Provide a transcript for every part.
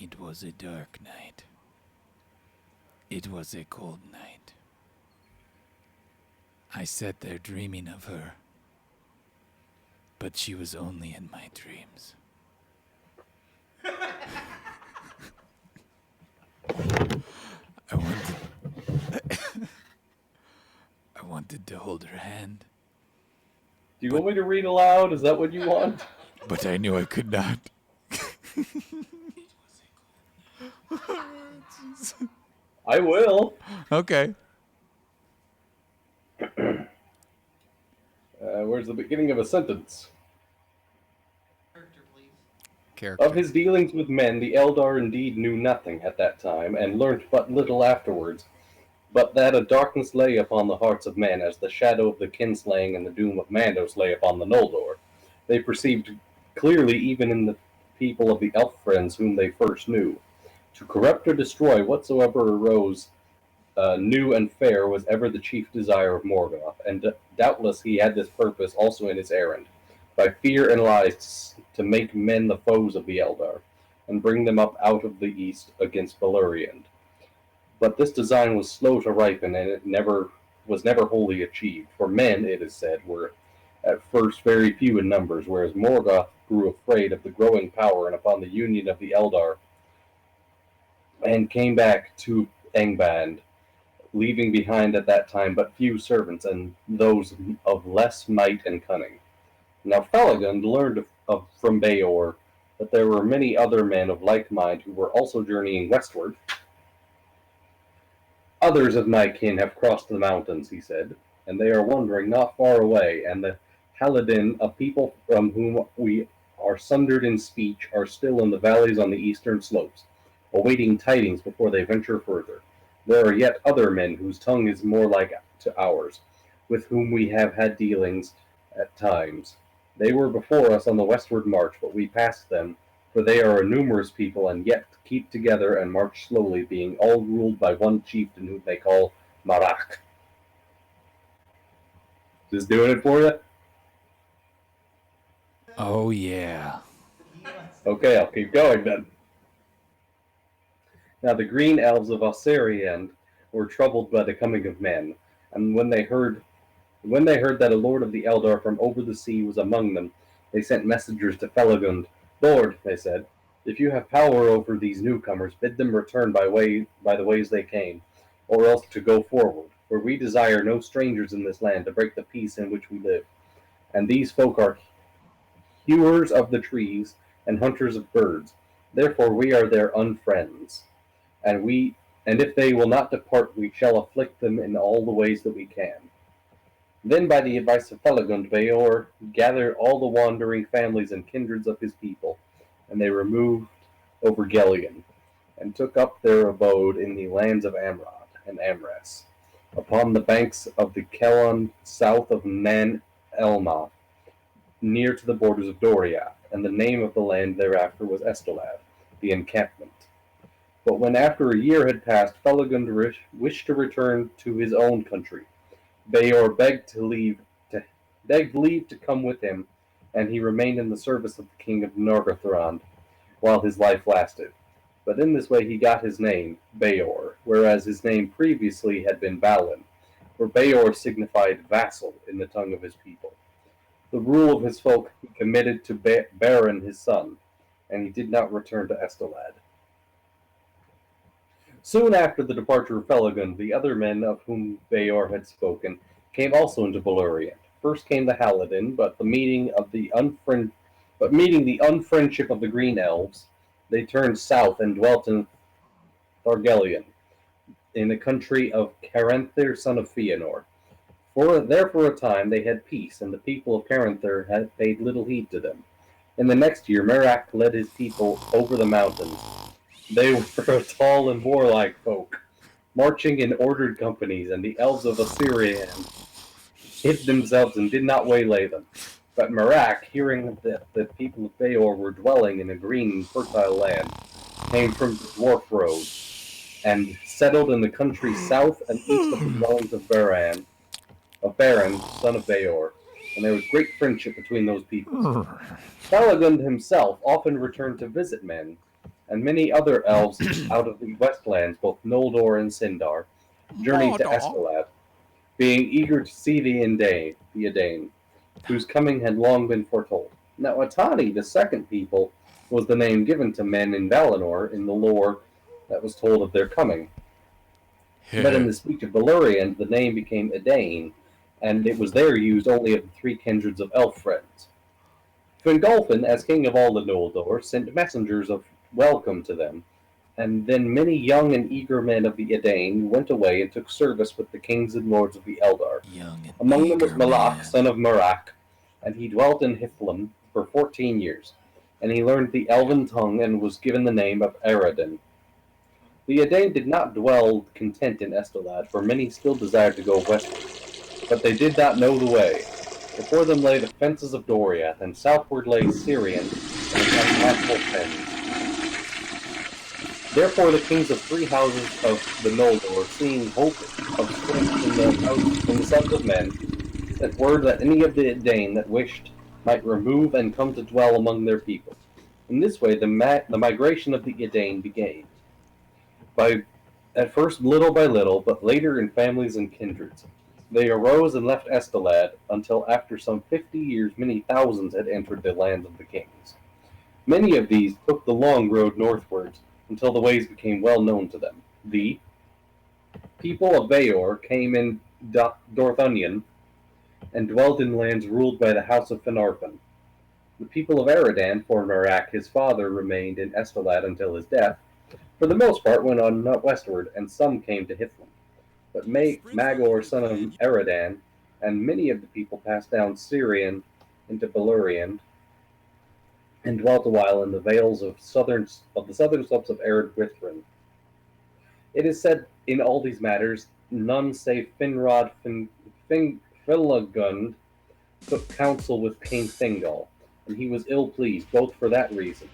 It was a dark night. It was a cold night. I sat there dreaming of her, but she was only in my dreams. I wanted, I wanted to hold her hand, Do you want me to read aloud? Is that what you want? but I knew I could not. I will. Okay. Where's the beginning of a sentence? Character. Of his dealings with men, the Eldar indeed knew nothing at that time, and learnt but little afterwards, but that a darkness lay upon the hearts of men, as the shadow of the kinslaying and the doom of Mandos lay upon the Noldor. They perceived clearly even in the people of the elf friends whom they first knew. To corrupt or destroy whatsoever arose new and fair was ever the chief desire of Morgoth, and doubtless he had this purpose also in his errand, by fear and lies to make men the foes of the Eldar, and bring them up out of the east against Beleriand. But this design was slow to ripen, and it was never wholly achieved, for men, it is said, were at first very few in numbers, whereas Morgoth grew afraid of the growing power and upon the union of the Eldar, and came back to Angband, leaving behind at that time but few servants, and those of less might and cunning. Now Felagund learned from Beor that there were many other men of like mind who were also journeying westward. Others of my kin have crossed the mountains, he said, and they are wandering not far away, and the Haladin, a people from whom we are sundered in speech, are still in the valleys on the eastern slopes, awaiting tidings before they venture further. There are yet other men whose tongue is more like to ours, with whom we have had dealings at times. They were before us on the westward march, but we passed them, for they are a numerous people, and yet keep together and march slowly, being all ruled by one chieftain whom they call Marach. Just doing it for you? Oh, yeah. Okay, I'll keep going then. Now the green elves of Osiriand were troubled by the coming of men, and when they heard that a lord of the Eldar from over the sea was among them, they sent messengers to Felagund. Lord, they said, if you have power over these newcomers, bid them return by the ways they came, or else to go forward, for we desire no strangers in this land to break the peace in which we live. And these folk are hewers of the trees and hunters of birds. Therefore we are their unfriends, and if they will not depart, we shall afflict them in all the ways that we can. Then, by the advice of Felagund, Beor gathered all the wandering families and kindreds of his people, and they removed over Gelion, and took up their abode in the lands of Amrod and Amras, upon the banks of the Kelon south of Nan Elmoth, near to the borders of Doriath, and the name of the land thereafter was Estolad, the encampment. But when after a year had passed, Felagund wished to return to his own country. Beor begged leave to come with him, and he remained in the service of the king of Nargothrond while his life lasted. But in this way he got his name, Beor, whereas his name previously had been Balin, for Beor signified vassal in the tongue of his people. The rule of his folk he committed to Beren his son, and he did not return to Estolad. Soon after the departure of Felagund, the other men of whom Beor had spoken came also into Beleriand. First came the Haladin, but meeting the unfriendship of the Green Elves, they turned south and dwelt in Thargelion, in the country of Caranthir, son of Fëanor. For a time they had peace, and the people of Caranthir had paid little heed to them. In the next year, Merak led his people over the mountains. They were a tall and warlike folk, marching in ordered companies, and the elves of Assyrian hid themselves and did not waylay them. But Merak, hearing that the people of Beor were dwelling in a green and fertile land, came from the dwarf road, and settled in the country south and east of the dwellings of Beren, son of Beor, and there was great friendship between those peoples. Felagund himself often returned to visit men, and many other elves out of the Westlands, both Noldor and Sindar, journeyed to Mordor. Escalad, being eager to see the Edain, whose coming had long been foretold. Now, Atani, the second people, was the name given to men in Valinor in the lore that was told of their coming. But in the speech of Beleriand, the name became Edain, and it was there used only of the three kindreds of elf friends. Fingolfin, as king of all the Noldor, sent messengers of welcome to them, and then many young and eager men of the Edain went away and took service with the kings and lords of the Eldar. Young and Among them was eager Malak, man. son of Merak, and he dwelt in Hithlum for 14 years, and he learned the Elven tongue and was given the name of Eredin. The Edain did not dwell content in Estelad, for many still desired to go westward, but they did not know the way. Before them lay the fences of Doriath, and southward lay Sirion and its unpassable fens. Therefore the kings of three houses of the Noldor, seeing hope of strength in the sons of men, sent word that any of the Edain that wished might remove and come to dwell among their people. In this way the migration of the Edain began. At first little by little, but later in families and kindreds. They arose and left Estelad, until after some 50 years many thousands had entered the lands of the kings. Many of these took the long road northwards, until the ways became well known to them. The people of Vaor came in Dorthonion, and dwelt in lands ruled by the house of Finarfin. The people of Eredan, for Merak his father remained in Estelad until his death, for the most part went on westward, and some came to Hithlum. But Magor, son of Eredan, and many of the people passed down Sirion into Beleriand, and dwelt a while in the vales of the southern slopes of Ered Withrin. It is said in all these matters, none save Finrod Filagund took counsel with King Thingol, and he was ill pleased, both for that reason,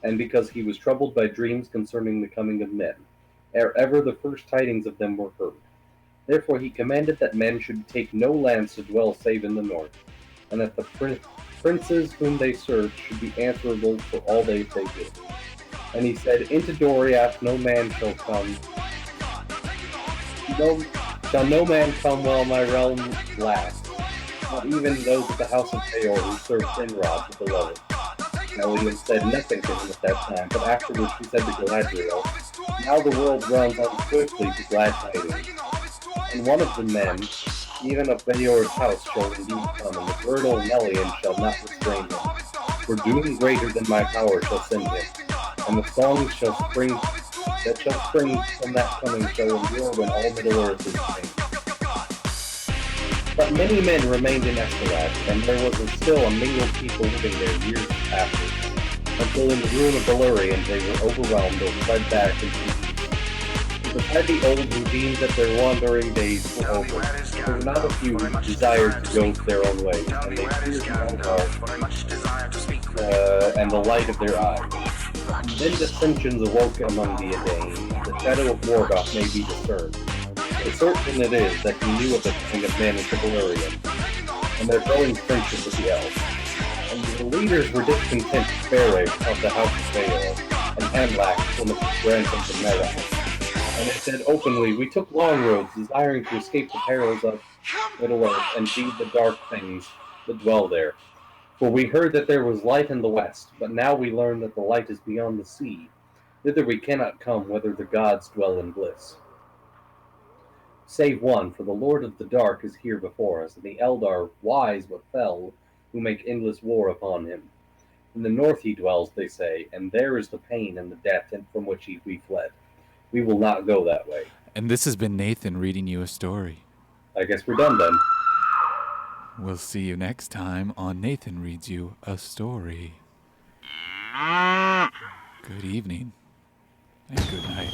and because he was troubled by dreams concerning the coming of men, ere ever the first tidings of them were heard. Therefore he commanded that men should take no lands to dwell save in the north, and that the princes whom they served should be answerable for all they did. And he said, Into Doriath no man shall come, shall no man come while my realm lasts, not even those of the house of Theor who served Finrod the beloved. Now William said nothing to him at that time, but afterwards he said to Galadriel, Now the world runs on swiftly to glad tidings. And one of the men, even of Beor's house, shall indeed come, and the girdle Melian shall not restrain him. For doom greater than my power shall send him, and the songs that shall spring from that coming shall endure when all Middle-earth is changed. But many men remained in Escalad, and there was still a mingled people living there years after, until in the ruin of Beleriand they were overwhelmed or fled back into the east. Beside the old who deemed that their wandering days were over, there were not a few who desired to go their own ways, and they feared Eldar and the light of their eyes. Then dissensions awoke among the Edain, the shadow of Morgoth may be discerned. But certain it is that he knew of the coming of men into Beleriand, and their growing friendship with the elves. And the leaders were discontent with Bere of the house of Baal, and Amlak, one of the grandsons of Merak. And they said openly, We took long roads, desiring to escape the perils of Middle-earth and feed the dark things that dwell there. For we heard that there was light in the west, but now we learn that the light is beyond the sea. Thither we cannot come, whether the gods dwell in bliss. Save one, for the Lord of the Dark is here before us, and the Eldar, wise but fell, who make endless war upon him. In the north he dwells, they say, and there is the pain and the death from which we fled. We will not go that way. And this has been Nathan reading you a story. I guess we're done then. We'll see you next time on Nathan Reads You a Story. Good evening and good night.